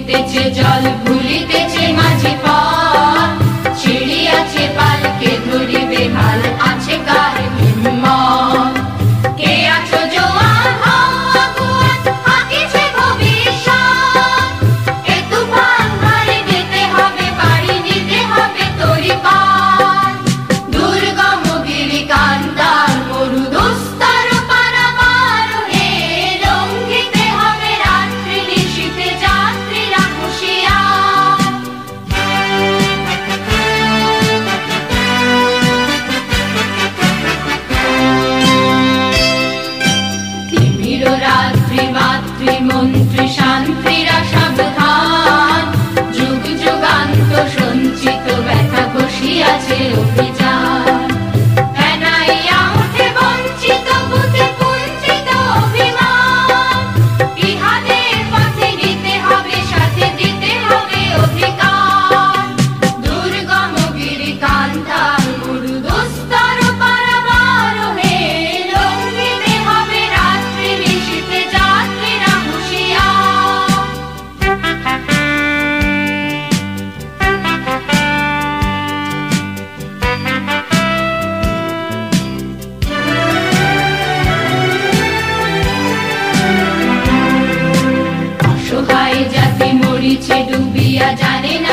উঠিতেছে জল ভুলিতেছে মাঝি পথ, ছিড়িয়াছে পালকে ধরিবে হাল, আছে কার হিম্মত। কে আছো জোয়ান হও আগুয়ান, আঁকিছে ভবিষ্যৎ, এ তুফান ভারে যেতে হবে পাড়ি নিতে হবে তরি পার। দুর্গম গিরি কান্তার মরু দুস্তর পারাবার, হে লঙ্ঘিতে হবে রাত্রি নিশীথে যাত্রীরা হুঁশিয়ার। তিমির রাত্রি মাতৃ মন্ত্রী শান্তিরা সাবধান, যুগ যুগান্ত সঞ্চিত ব্যথা বসিয়াছে অভিযান। ফেনাইয়া ওঠে বঞ্চিত বুঝে কুঞ্চিত অভিমান, ইহাদের পথে নিতে হবে সাথে দিতে হবে অধিকার। দুর্গম গিরি কান্তার মরু দুস্তর পারাবার, হে লঙ্ঘিতে হবে রাত্রি নিশীথে যাত্রীরা হুঁশিয়ার। অসহায় জাতি মরিছে ডুবিয়া, জানে না